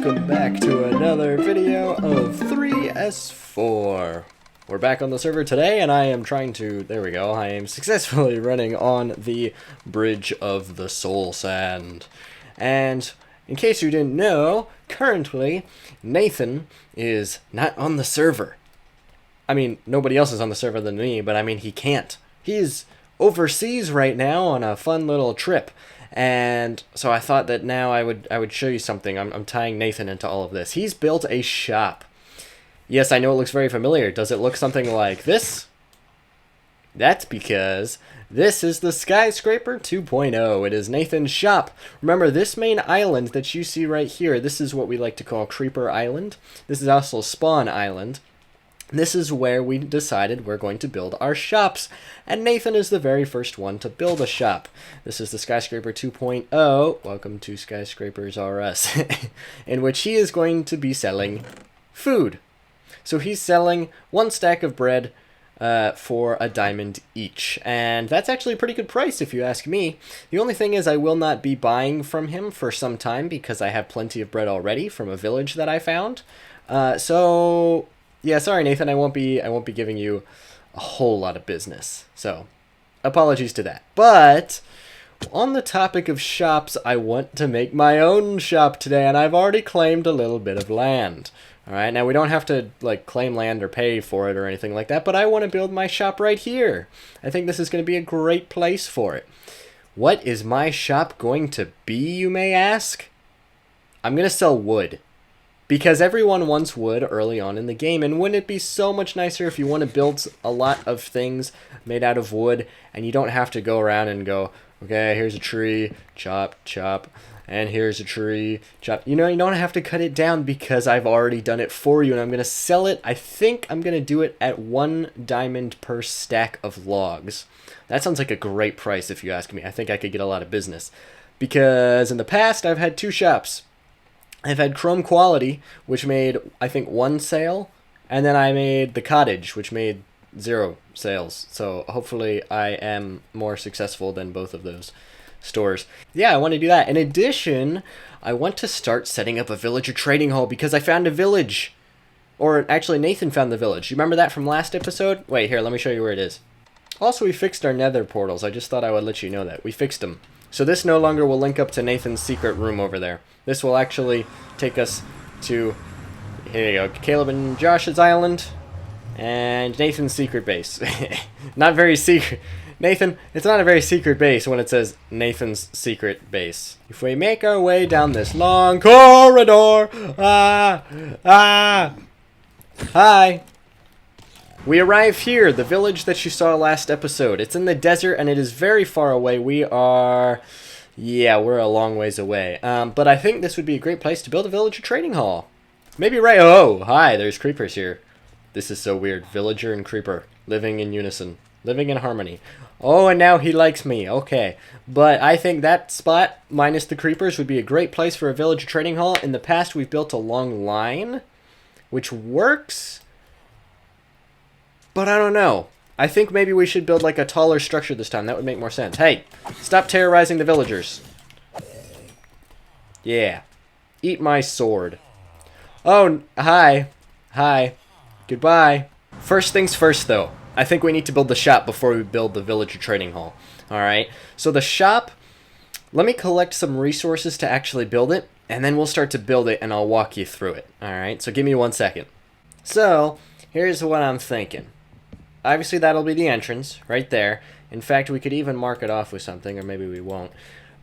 welcome back to another video of 3S4. We're back on the server today, and I am trying to, there we go, I am successfully running on the Bridge of the Soul Sand. And in case you didn't know, currently, Nathan is not on the server. I mean, nobody else is on the server than me, but I mean, he can't. He's overseas right now on a fun little trip. And so I thought that now I would show you something. I'm tying Nathan into all of this. He's built a shop. Yes, I know it looks very familiar. Does it look something like this? That's because this is the Skyscraper 2.0. It is Nathan's shop. Remember, this main island that you see right here, this is what we like to call Creeper Island. This is also Spawn Island. This is where we decided we're going to build our shops, and Nathan is the very first one to build a shop. This is the Skyscraper 2.0, welcome to Skyscrapers R Us, in which he is going to be selling food. So he's selling one stack of bread for a diamond each, and that's actually a pretty good price if you ask me. The only thing is I will not be buying from him for some time because I have plenty of bread already from a village that I found. Yeah, sorry Nathan, I won't be giving you a whole lot of business. So, apologies to that. But on the topic of shops, I want to make my own shop today, and I've already claimed a little bit of land. All right, now we don't have to like claim land or pay for it or anything like that, but I want to build my shop right here. I think this is going to be a great place for it. What is my shop going to be, you may ask? I'm going to sell wood. Because everyone wants wood early on in the game, and wouldn't it be so much nicer if you want to build a lot of things made out of wood, and you don't have to go around and go, okay, here's a tree, chop, chop, and here's a tree, chop. You know, you don't have to cut it down because I've already done it for you, and I'm going to sell it. I think I'm going to do it at 1 diamond per stack of logs. That sounds like a great price if you ask me. I think I could get a lot of business. Because in the past, I've had 2 shops. I've had Chrome Quality, which made, I think, 1 sale, and then I made The Cottage, which made 0 sales. So hopefully I am more successful than both of those stores. Yeah, I want to do that. In addition, I want to start setting up a villager trading hall because I found a village. Or actually, Nathan found the village. You remember that from last episode? Wait, here, let me show you where it is. Also, we fixed our nether portals. I just thought I would let you know that. We fixed them. So this no longer will link up to Nathan's secret room over there. This will actually take us to, here you go, Caleb and Josh's island, and Nathan's secret base. Not very secret. Nathan, it's not a very secret base when it says Nathan's secret base. If we make our way down this long corridor, hi. We arrive here, the village that you saw last episode. It's in the desert and it is very far away. Yeah, we're a long ways away. But I think this would be a great place to build a villager trading hall. Maybe right. Oh, hi, there's creepers here. This is so weird. Villager and creeper living in unison, living in harmony. Oh, and now he likes me. Okay. But I think that spot, minus the creepers, would be a great place for a villager trading hall. In the past, we've built a long line, which works. But I don't know. I think maybe we should build like a taller structure this time. That would make more sense. Hey, stop terrorizing the villagers. Yeah. Eat my sword. Oh, hi. Hi. Goodbye. First things first, though. I think we need to build the shop before we build the villager trading hall. Alright. So the shop, let me collect some resources to actually build it, and then we'll start to build it, and I'll walk you through it. Alright, so give me 1 second. So, here's what I'm thinking. Obviously, that'll be the entrance, right there. In fact, we could even mark it off with something, or maybe we won't.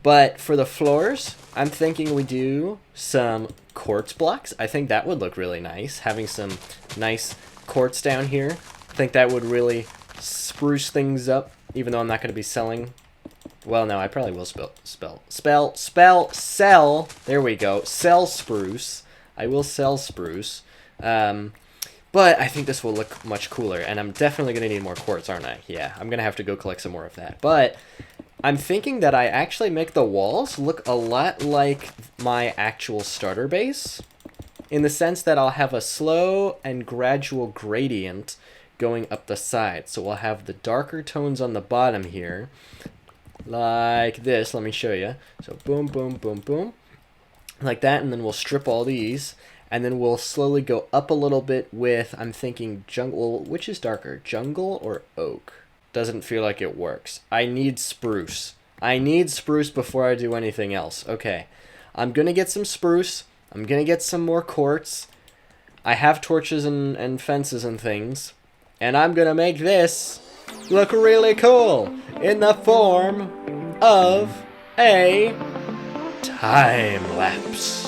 But for the floors, I'm thinking we do some quartz blocks. I think that would look really nice, having some nice quartz down here. I think that would really spruce things up, even though I'm not going to be selling. Well, no, I probably will sell. There we go. Sell spruce. I will sell spruce. But I think this will look much cooler, and I'm definitely going to need more quartz, aren't I? Yeah, I'm going to have to go collect some more of that. But I'm thinking that I actually make the walls look a lot like my actual starter base, in the sense that I'll have a slow and gradual gradient going up the side. So we'll have the darker tones on the bottom here, like this. Let me show you. So boom, boom, boom, boom. like that, and then we'll strip all these, and then we'll slowly go up a little bit with, I'm thinking jungle. Which is darker, jungle or oak? Doesn't feel like it works. I need spruce. I need spruce before I do anything else. Okay, I'm gonna get some spruce. I'm gonna get some more quartz. I have torches and fences and things, and I'm gonna make this look really cool in the form of a time lapse.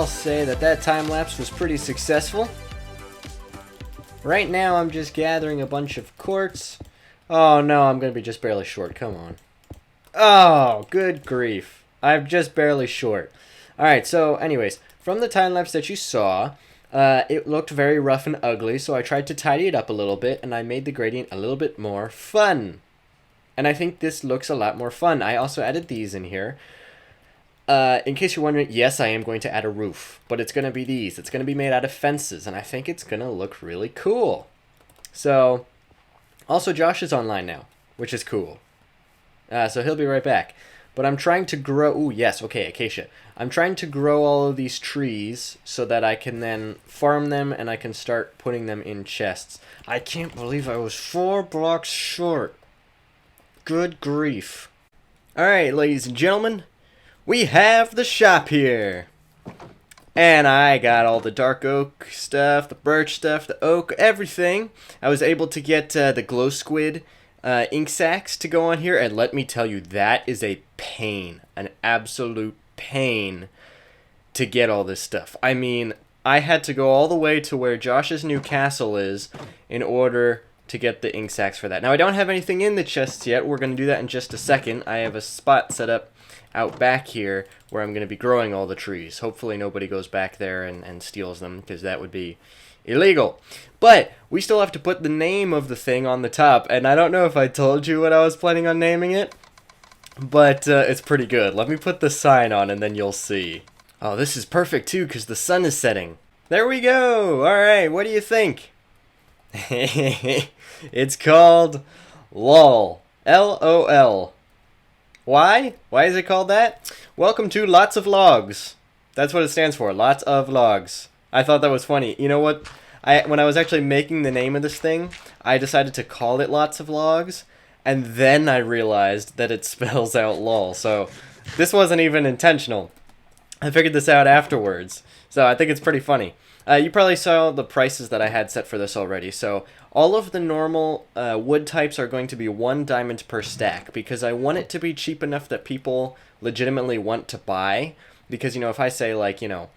Say that time lapse was pretty successful. Right now I'm just gathering a bunch of quartz. Oh no, I'm gonna be just barely short. Come on. Oh, good grief. I'm just barely short. Alright, so anyways, from the time lapse that you saw, it looked very rough and ugly, so I tried to tidy it up a little bit, and I made the gradient a little bit more fun. And I think this looks a lot more fun. I also added these in here. In case you're wondering, yes, I am going to add a roof, but it's going to be these. It's going to be made out of fences, and I think it's going to look really cool. So, also Josh is online now, which is cool. So he'll be right back. But I'm trying to grow... Ooh, yes, okay, acacia. I'm trying to grow all of these trees so that I can then farm them and I can start putting them in chests. I can't believe I was 4 blocks short. Good grief. Alright, ladies and gentlemen. We have the shop here, and I got all the dark oak stuff, the birch stuff, the oak, everything. I was able to get the glow squid ink sacs to go on here, and let me tell you, that is a pain, an absolute pain to get all this stuff. I mean, I had to go all the way to where Josh's new castle is in order to get the ink sacs for that. Now, I don't have anything in the chests yet. We're going to do that in just a second. I have a spot set up out back here where I'm going to be growing all the trees. Hopefully nobody goes back there and steals them, because that would be illegal. But we still have to put the name of the thing on the top, and I don't know if I told you what I was planning on naming it, but it's pretty good. Let me put the sign on and then you'll see. Oh, this is perfect too, because the sun is setting. There we go! Alright, what do you think? It's called LOL. L-O-L. Why? Why is it called that? Welcome to Lots of Logs. That's what it stands for, Lots of Logs. I thought that was funny. You know what? When I was actually making the name of this thing, I decided to call it Lots of Logs, and then I realized that it spells out LOL. So this wasn't even intentional. I figured this out afterwards. So I think it's pretty funny. You probably saw the prices that I had set for this already. So all of the normal wood types are going to be 1 diamond per stack, because I want it to be cheap enough that people legitimately want to buy. Because, you know, if I say, like, you know,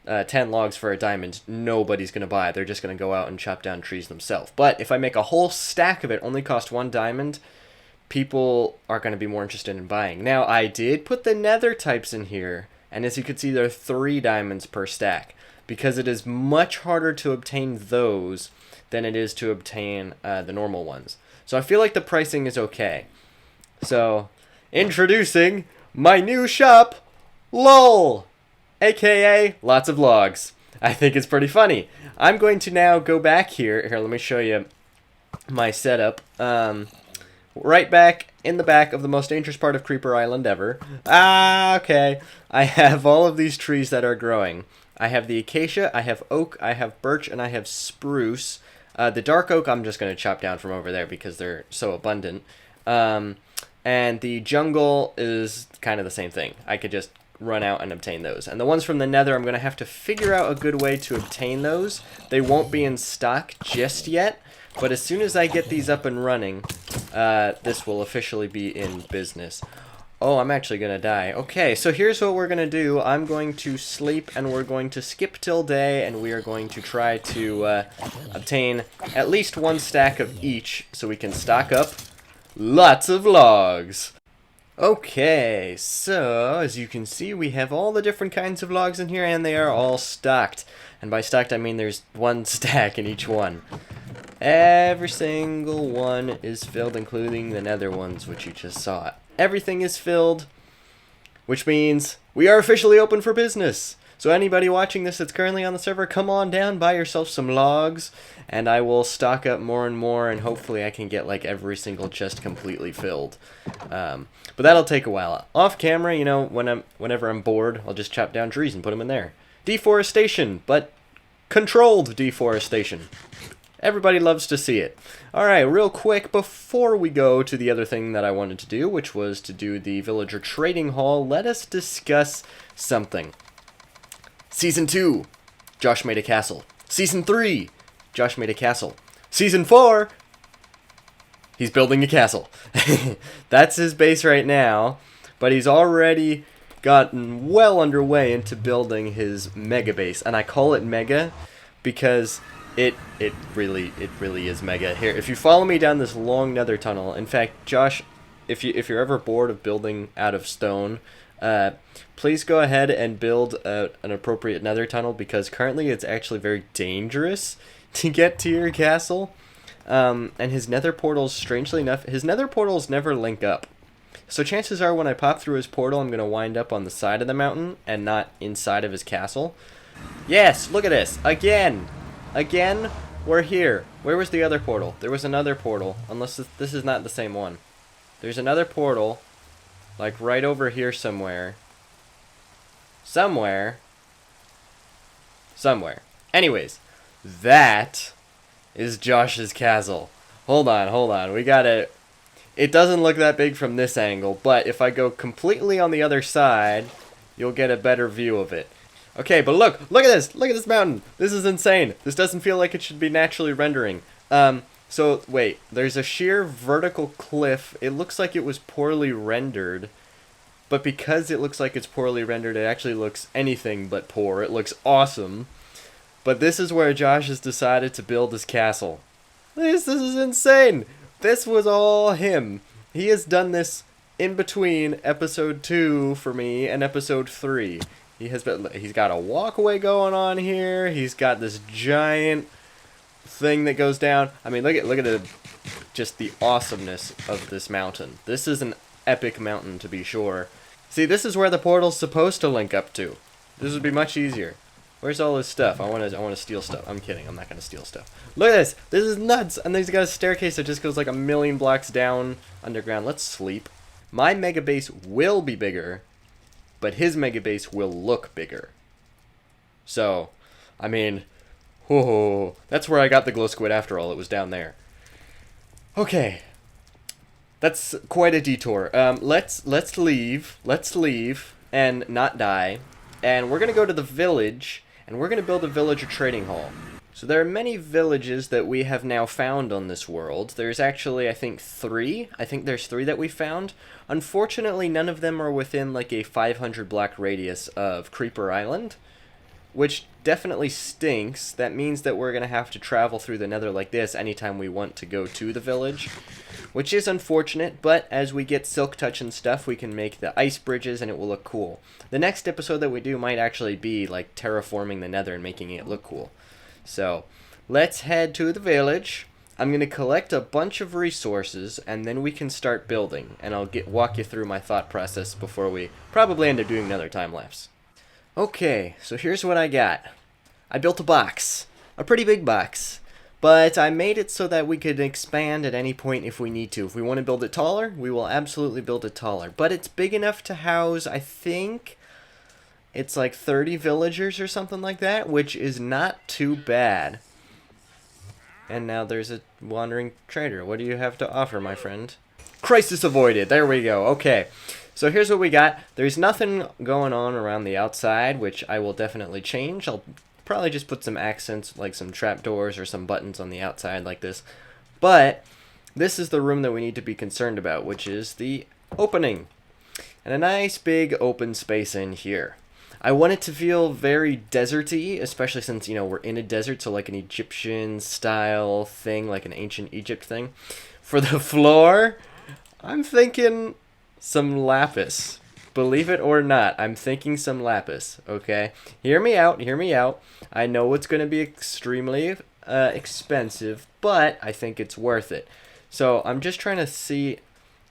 10 logs for a diamond, nobody's going to buy it. They're just going to go out and chop down trees themselves. But if I make a whole stack of it, only cost 1 diamond, people are going to be more interested in buying. Now, I did put the nether types in here, and as you can see, there are 3 diamonds per stack, because it is much harder to obtain those than it is to obtain the normal ones. So I feel like the pricing is okay. So, introducing my new shop, LOL, aka Lots of Logs. I think it's pretty funny. I'm going to now go back here. Here, let me show you my setup. Right back in the back of the most dangerous part of Creeper Island ever. Okay. I have all of these trees that are growing. I have the acacia, I have oak, I have birch, and I have spruce. The dark oak I'm just going to chop down from over there because they're so abundant. And the jungle is kind of the same thing. I could just run out and obtain those. And the ones from the nether, I'm going to have to figure out a good way to obtain those. They won't be in stock just yet, but as soon as I get these up and running, this will officially be in business. Oh, I'm actually going to die. Okay, so here's what we're going to do. I'm going to sleep, and we're going to skip till day, and we are going to try to obtain at least 1 stack of each so we can stock up lots of logs. Okay, so as you can see, we have all the different kinds of logs in here, and they are all stocked. And by stocked, I mean there's 1 stack in each one. Every single one is filled, including the nether ones, which you just saw. Everything is filled, which means we are officially open for business. So anybody watching this that's currently on the server, come on down, buy yourself some logs, and I will stock up more and more, and hopefully I can get like every single chest completely filled. But that'll take a while. Off camera, you know, whenever I'm bored, I'll just chop down trees and put them in there. Deforestation, but controlled deforestation. Everybody loves to see it. Alright, real quick, before we go to the other thing that I wanted to do, which was to do the villager trading hall, let us discuss something. Season 2, Josh made a castle. Season 3, Josh made a castle. Season 4, he's building a castle. That's his base right now, but he's already gotten well underway into building his mega base. And I call it mega because it really is mega. Here, if you follow me down this long nether tunnel, in fact, Josh, if you're ever bored of building out of stone, please go ahead and build an appropriate nether tunnel, because currently it's actually very dangerous to get to your castle. And his nether portals, strangely enough, his nether portals never link up. So chances are when I pop through his portal, I'm going to wind up on the side of the mountain and not inside of his castle. Yes, look at this. Again, we're here. Where was the other portal? There was another portal, unless this is not the same one. There's another portal, like right over here somewhere. Somewhere. Anyways, that is Josh's castle. Hold on. We gotta... It doesn't look that big from this angle, but if I go completely on the other side, you'll get a better view of it. Okay, but look at this! Look at this mountain! This is insane! This doesn't feel like it should be naturally rendering. So, wait, there's a sheer vertical cliff. It looks like it was poorly rendered, but because it looks like it's poorly rendered, it actually looks anything but poor. It looks awesome. But this is where Josh has decided to build his castle. This is insane! This was all him. He has done this in between episode 2 for me and episode 3. He's got a walkway going on here. He's got this giant thing that goes down. I mean, look at just the awesomeness of this mountain. This is an epic mountain, to be sure. See, this is where the portal's supposed to link up to. This would be much easier. Where's all his stuff? I want to steal stuff. I'm kidding. I'm not going to steal stuff. Look at this. This is nuts. And he's got a staircase that just goes like 1,000,000 blocks down underground. Let's sleep. My mega base will be bigger, but his mega base will look bigger. So, I mean, that's where I got the glow squid after all. It was down there. Okay. That's quite a detour. Let's leave and not die. And we're going to go to the village, and we're going to build a villager trading hall. So there are many villages that we have now found on this world. There's actually, I think, 3. I think there's 3 that we found. Unfortunately, none of them are within like a 500 block radius of Creeper Island, which definitely stinks. That means that we're going to have to travel through the nether like this anytime we want to go to the village, which is unfortunate, but as we get silk touch and stuff, we can make the ice bridges and it will look cool. The next episode that we do might actually be like terraforming the nether and making it look cool. So, let's head to the village. I'm going to collect a bunch of resources, and then we can start building. And I'll walk you through my thought process before we probably end up doing another time lapse. Okay, so here's what I got. I built a box. A pretty big box. But I made it so that we could expand at any point if we need to. If we want to build it taller, we will absolutely build it taller. But it's big enough to house, I think, it's like 30 villagers or something like that, which is not too bad. And now there's a wandering trader. What do you have to offer, my friend? Crisis avoided. There we go. Okay. So here's what we got. There's nothing going on around the outside, which I will definitely change. I'll probably just put some accents, like some trapdoors or some buttons on the outside like this. But this is the room that we need to be concerned about, which is the opening. And a nice big open space in here. I want it to feel very deserty, especially since, you know, we're in a desert, so like an Egyptian style thing, like an ancient Egypt thing. For the floor, I'm thinking some lapis. Believe it or not, I'm thinking some lapis, okay? Hear me out, hear me out. I know it's going to be extremely expensive, but I think it's worth it. So I'm just trying to see.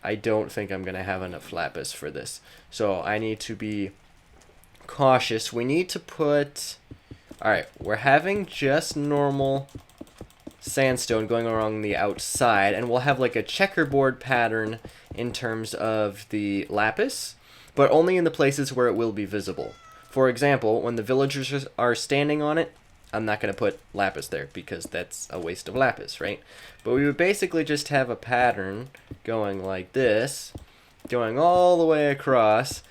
I don't think I'm going to have enough lapis for this. So I need to be cautious. We need to put... Alright, we're having just normal sandstone going along the outside, and we'll have like a checkerboard pattern in terms of the lapis, but only in the places where it will be visible. For example, when the villagers are standing on it, I'm not going to put lapis there because that's a waste of lapis, right? But we would basically just have a pattern going like this, going all the way across,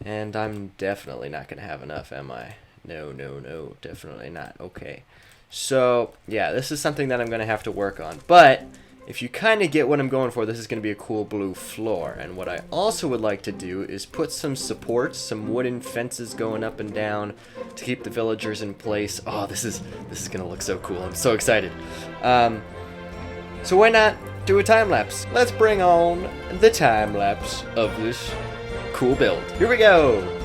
and I'm definitely not going to have enough, am I? No, no, no, definitely not. Okay. So, yeah, this is something that I'm going to have to work on. But if you kind of get what I'm going for, this is going to be a cool blue floor. And what I also would like to do is put some supports, some wooden fences going up and down to keep the villagers in place. Oh, this is going to look so cool. I'm so excited. So why not do a time lapse? Let's bring on the time lapse of this cool build. Here we go.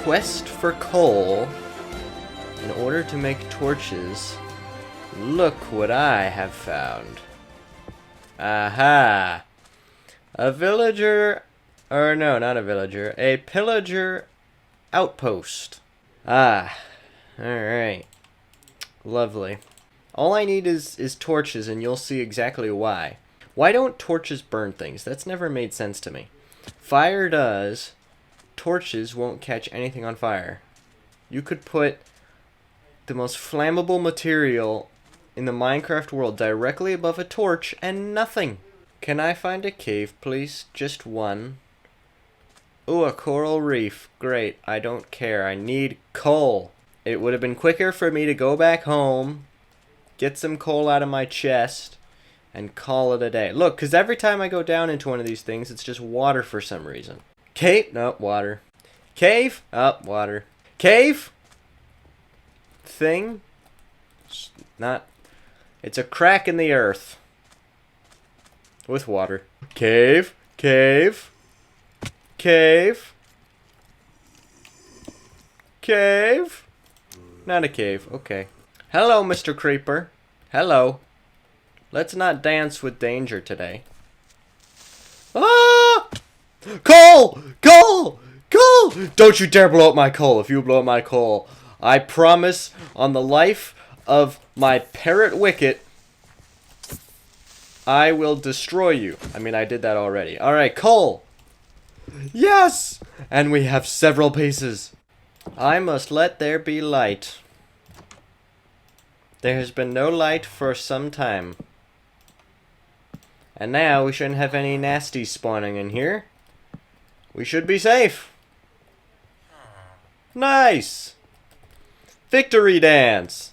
Quest for coal in order to make torches. Look what I have found. Aha! A villager, or no, not a villager, a pillager outpost. Ah, alright. Lovely. All I need is torches, and you'll see exactly why. Why don't torches burn things? That's never made sense to me. Fire does. Torches won't catch anything on fire. You could put the most flammable material in the Minecraft world directly above a torch and nothing. Can I find a cave, please? Just one. Ooh, a coral reef. Great. I don't care. I need coal. It would have been quicker for me to go back home, get some coal out of my chest, and call it a day. Look, because every time I go down into one of these things, it's just water for some reason. Cave? No, water. Cave? Up, water. Cave? Thing? Not. It's a crack in the earth. With water. Cave? Cave? Cave? Cave? Not a cave. Okay. Hello, Mr. Creeper. Hello. Let's not dance with danger today. Ah! Coal! Coal! Coal! Don't you dare blow up my coal. If you blow up my coal, I promise on the life of my parrot Wicket, I will destroy you. I mean, I did that already. Alright, coal! Yes! And we have several pieces. I must let there be light. There has been no light for some time. And now we shouldn't have any nasties spawning in here. We should be safe. Nice! Victory dance!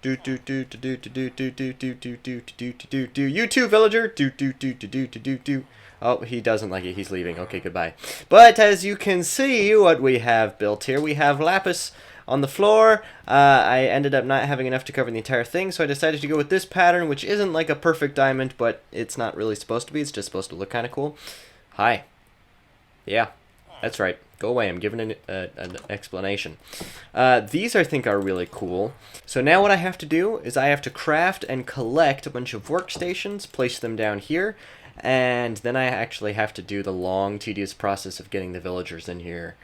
Do do do do do do do do do do do do do do. You too, villager. Do do do do do do do. Oh, he doesn't like it. He's leaving. Okay, goodbye. But as you can see, what we have built here, we have lapis on the floor. I ended up not having enough to cover the entire thing, so I decided to go with this pattern, which isn't like a perfect diamond, but it's not really supposed to be. It's just supposed to look kind of cool. Hi. Yeah, that's right. Go away. I'm giving an explanation. These, I think, are really cool. So now what I have to do is I have to craft and collect a bunch of workstations, place them down here, and then I actually have to do the long, tedious process of getting the villagers in here,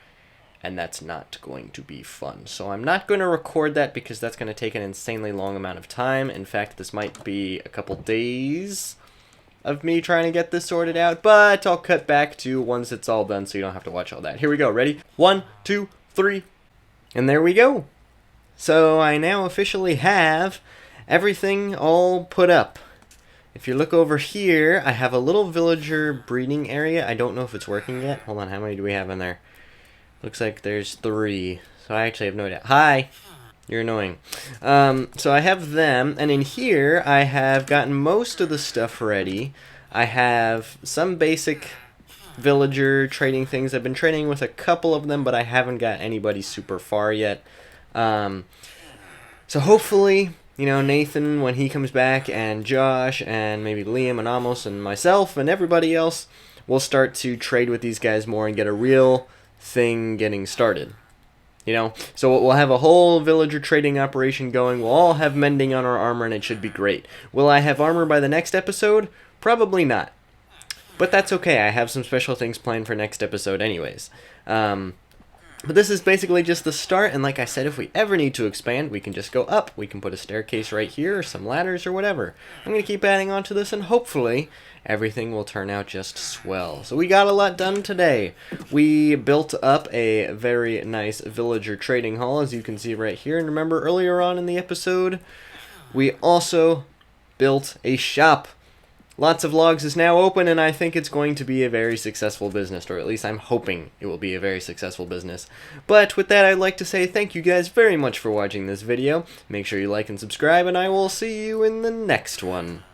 and that's not going to be fun. So I'm not going to record that because that's going to take an insanely long amount of time. In fact, this might be a couple days of me trying to get this sorted out, but I'll cut back to once it's all done so you don't have to watch all that. Here we go. Ready? 1, 2, 3. And there we go. So I now officially have everything all put up. If you look over here, I have a little villager breeding area. I don't know if it's working yet. Hold on, how many do we have in there? Looks like there's 3. So I actually have no idea. Hi! You're annoying. So I have them, and in here I have gotten most of the stuff ready. I have some basic villager trading things. I've been trading with a couple of them, but I haven't got anybody super far yet. So hopefully, you know, Nathan, when he comes back, and Josh, and maybe Liam, and Amos, and myself, and everybody else, will start to trade with these guys more and get a real thing getting started. You know, so we'll have a whole villager trading operation going. We'll all have mending on our armor, and it should be great. Will I have armor by the next episode? Probably not. But that's okay. I have some special things planned for next episode anyways. But this is basically just the start, and like I said, if we ever need to expand, we can just go up. We can put a staircase right here, or some ladders, or whatever. I'm going to keep adding on to this, and hopefully everything will turn out just swell. So we got a lot done today. We built up a very nice villager trading hall, as you can see right here. And remember earlier on in the episode, we also built a shop. Lots of Logs is now open, and I think it's going to be a very successful business, or at least I'm hoping it will be a very successful business. But with that, I'd like to say thank you guys very much for watching this video. Make sure you like and subscribe, and I will see you in the next one.